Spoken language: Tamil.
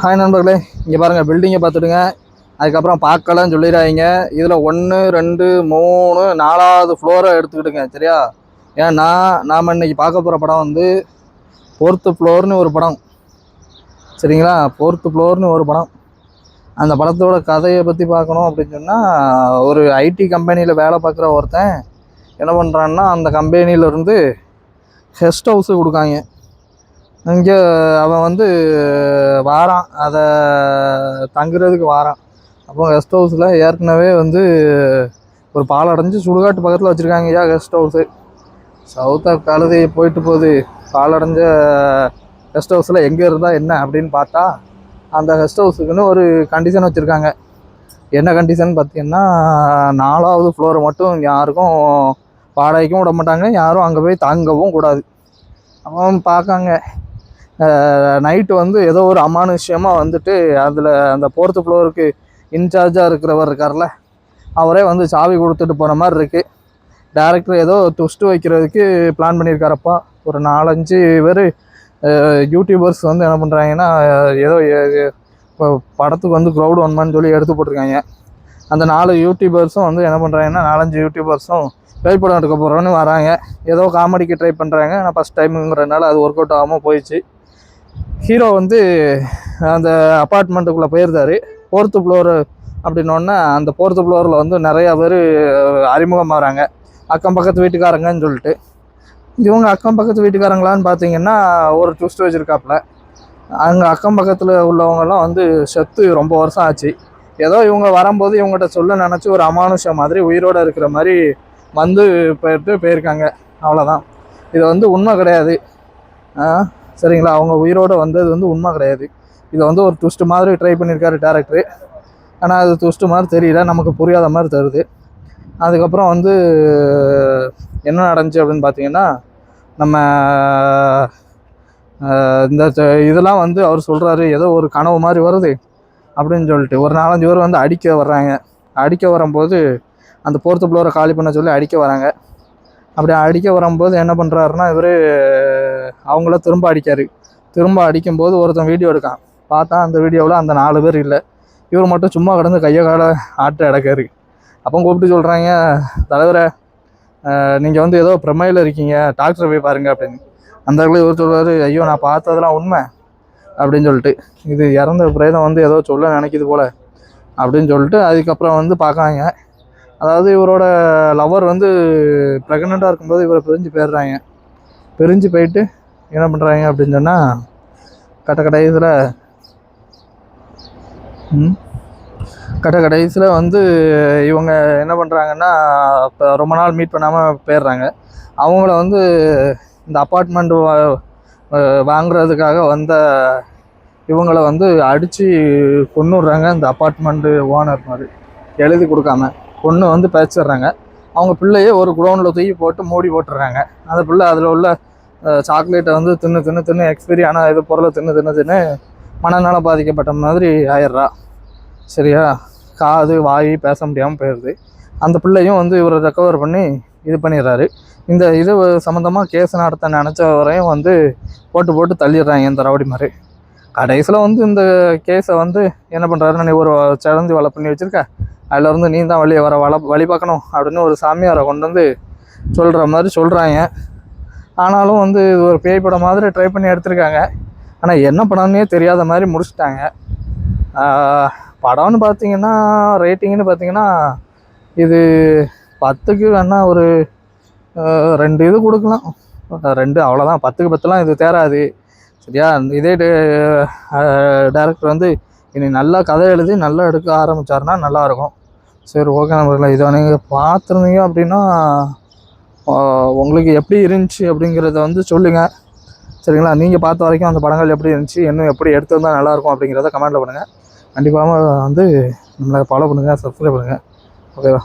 ஹாய் நண்பர்களே, இங்கே பாருங்கள் பில்டிங்கை பார்த்துடுங்க. அதுக்கப்புறம் பார்க்கலான்னு சொல்லிடாதீங்க. இதில் 1 2 3 4வது ஃப்ளோரை எடுத்துக்கிட்டுங்க, சரியா? ஏன்னா நாம் இன்றைக்கி பார்க்க போகிற படம் வந்து 4th ஃப்ளோர்னு ஒரு படம், சரிங்களா? 4th ஃப்ளோர்னு ஒரு படம். அந்த படத்தோட கதையை பற்றி பார்க்கணும் அப்படின்னு சொன்னால், ஒரு ஐடி கம்பெனியில் வேலை பார்க்குற ஒருத்தன் என்ன பண்ணுறான்னா, அந்த கம்பெனியிலேருந்து கெஸ்ட் ஹவுஸு கொடுக்காங்க. இங்கே அவன் வந்து வாரான், அதை தங்குறதுக்கு வாரான். அப்போ கெஸ்ட் ஹவுஸில் ஏற்கனவே வந்து ஒரு பாலடைஞ்சு சுடுகாட்டு பக்கத்தில் வச்சுருக்காங்க. ஐயா கெஸ்ட் ஹவுஸு சவுத்த கழுதை போயிட்டு போகுது. பாலடைஞ்ச கெஸ்ட் ஹவுஸில் எங்கே இருந்தால் என்ன அப்படின்னு பார்த்தா, அந்த கெஸ்ட் ஹவுஸுக்குன்னு ஒரு கண்டிஷன் வச்சுருக்காங்க. என்ன கண்டிஷன் பார்த்தீங்கன்னா, 4வது ஃப்ளோரை மட்டும் யாருக்கும் வாடகைக்கும் விட மாட்டாங்க, யாரும் அங்கே போய் தங்கவும் கூடாது. அவன் பார்க்காங்க, நைட்டு வந்து ஏதோ ஒரு அமானுஷ்யமாக வந்துட்டு அதில் அந்த 4th ஃப்ளோருக்கு இன்சார்ஜாக இருக்கிறவர் இருக்கார்ல, அவரே வந்து சாவி கொடுத்துட்டு போகிற மாதிரி இருக்குது. டேரக்டர் ஏதோ ட்விஸ்ட்டு வைக்கிறதுக்கு பிளான் பண்ணியிருக்காரப்பா. ஒரு 4-5 பேர் யூடியூபர்ஸ் வந்து என்ன பண்ணுறாங்கன்னா, ஏதோ இப்போ படத்துக்கு வந்து க்ரௌட் ஒன்மான்னு சொல்லி எடுத்து போட்டிருக்காங்க. அந்த 4 யூடியூபர்ஸும் வந்து என்ன பண்ணுறாங்கன்னா, 4-5 யூடியூபர்ஸும் பேய் படம் எடுக்க போகிறோன்னு வராங்க. ஏதோ காமெடிக்கு ட்ரை பண்ணுறாங்க. ஆனால் ஃபஸ்ட் டைமுங்கிறதுனால அது ஒர்க் அவுட் ஆகாமல் போயிடுச்சு. ஹீரோ வந்து அந்த அப்பார்ட்மெண்ட்டுக்குள்ளே போயிருந்தார். 4th ஃப்ளோரு அப்படின்னோடனே அந்த 4th ஃப்ளோரில் வந்து நிறையா பேர் அறிமுகமாகறாங்க, அக்கம் பக்கத்து வீட்டுக்காரங்கன்னு சொல்லிட்டு. இவங்க அக்கம் பக்கத்து வீட்டுக்காரங்களான்னு பார்த்தீங்கன்னா ஒரு ட்விஸ்ட் வச்சுருக்காப்புல. அங்கே அக்கம் பக்கத்தில் உள்ளவங்கெல்லாம் வந்து செத்து ரொம்ப வருஷம் ஆச்சு. ஏதோ இவங்க வரும்போது இவங்ககிட்ட சொல்ல நினச்சி ஒரு அமானுஷம் மாதிரி உயிரோடு இருக்கிற மாதிரி வந்து போயிருக்காங்க. அவ்வளோதான். இது வந்து உண்மை கிடையாது, சரிங்களா? அவங்க உயிரோடு வந்தது வந்து உண்மை கிடையாது. இதை வந்து ஒரு ட்விஸ்ட் மாதிரி ட்ரை பண்ணியிருக்காரு டேரக்டரு. ஆனால் அது ட்விஸ்ட்டு மாதிரி தெரியல, நமக்கு புரியாத மாதிரி தருது. அதுக்கப்புறம் வந்து என்ன நடந்துச்சு அப்படின்னு பார்த்தீங்கன்னா, நம்ம இந்த இதெல்லாம் வந்து அவர் சொல்கிறாரு, ஏதோ ஒரு கனவு மாதிரி வருது அப்படின்னு சொல்லிட்டு ஒரு 4-5 பேர் வந்து அடிக்க வர்றாங்க. அடிக்க வரும்போது அந்த 4th ஃப்ளோரை காலி பண்ண சொல்லி அடிக்க வராங்க. அப்படி அடிக்க வரும்போது என்ன பண்ணுறாருன்னா, இவர் அவங்கள திரும்ப அடிக்கார். திரும்ப அடிக்கும்போது ஒருத்தன் வீடியோ எடுக்கான். பார்த்தா அந்த வீடியோவில் அந்த 4 பேர் இல்லை, இவர் மட்டும் சும்மா கிடந்து கையை காலை ஆட்ட இடக்காரு. அப்போ கூப்பிட்டு சொல்கிறாங்க, தலைவரை நீங்கள் வந்து ஏதோ பிரமையில் இருக்கீங்க, டாக்டரை போய் பாருங்கள் அப்படின்னு. அந்த இடத்துல இவர் சொல்கிறாரு, ஐயோ நான் பார்த்ததெல்லாம் உண்மை அப்படின்னு சொல்லிட்டு, இது இறந்த பிரேதம் வந்து ஏதோ சொல்ல நினைக்கிது போல் அப்படின்னு சொல்லிட்டு அதுக்கப்புறம் வந்து பார்க்காங்க. அதாவது இவரோட லவர் வந்து ப்ரெக்னெண்ட்டாக இருக்கும்போது இவரை பிரிஞ்சு போயிடுறாங்க. பிரிஞ்சு போயிட்டு என்ன பண்ணுறாங்க அப்படின்னு சொன்னால், கடைசியில் வந்து இவங்க என்ன பண்ணுறாங்கன்னா, இப்போ ரொம்ப நாள் மீட் பண்ணாமல் போயிடுறாங்க. அவங்கள வந்து இந்த அப்பார்ட்மெண்ட்டு வாங்குறதுக்காக வந்த இவங்களை வந்து அடித்து கொன்னுடுறாங்க. இந்த அப்பார்ட்மெண்ட்டு ஓனர் மாதிரி எழுதி கொடுக்காம பொண்ணு வந்து பேசிடுறாங்க. அவங்க பிள்ளையே ஒரு குடோனில் தூக்கி போட்டு மூடி போட்டுடுறாங்க. அந்த பிள்ளை அதில் உள்ள சாக்லேட்டை வந்து தின்னு எக்ஸ்பீரி ஆனால் இது பொருளை தின்னு மனநலம் பாதிக்கப்பட்ட மாதிரி ஆயிடுறா, சரியா? காது வாய் பேச முடியாமல் போயிடுது. அந்த பிள்ளையும் வந்து இவரை ரெக்கவர் பண்ணி இது பண்ணிடுறாரு. இந்த இது சம்மந்தமாக கேஸ் நடத்த நினச்ச வரையும் வந்து போட்டு தள்ளிடுறாங்க இந்த ரவுடி மாதிரி. கடைசியில் வந்து இந்த கேஸை வந்து என்ன பண்ணுறாருன்னு, நீ ஒரு சேலஞ்சு வலை பண்ணி வச்சுருக்க, அதில் இருந்து நீ தான் வெளியே வழி பார்க்கணும் அப்படின்னு ஒரு சாமியாரை கொண்டு வந்து சொல்கிற மாதிரி சொல்கிறாங்க. ஆனாலும் வந்து இது ஒரு பேய் படம் மாதிரி ட்ரை பண்ணி எடுத்திருக்காங்க. ஆனால் என்ன படம்னே தெரியாத மாதிரி முடிச்சுட்டாங்க. படம்னு பார்த்தீங்கன்னா, ரேட்டிங்னு பார்த்தீங்கன்னா, இது 10க்கு வேணா ஒரு 2 இது கொடுக்கலாம். 2 அவ்வளோதான். 10க்கு 10லாம் இது தேராது, சரியா? இதே டேரக்டர் வந்து இனி நல்லா கதை எழுதி நல்லா எடுக்க ஆரம்பித்தாருன்னா நல்லாயிருக்கும். சரி, ஓகே நம்பரில் இதை நீங்கள் பார்த்துருந்தீங்க அப்படின்னா உங்களுக்கு எப்படி இருந்துச்சு அப்படிங்கிறத வந்து சொல்லுங்கள், சரிங்களா? நீங்கள் பார்த்த வரைக்கும் அந்த படங்கள் எப்படி இருந்துச்சு, இன்னும் எப்படி எடுத்திருந்தால் நல்லாயிருக்கும் அப்படிங்கிறத கமெண்ட்டில் பண்ணுங்கள். கண்டிப்பாக வந்து நம்மளை ஃபாலோ பண்ணுங்கள், சப்ஸ்கிரைப் பண்ணுங்கள், ஓகேவா?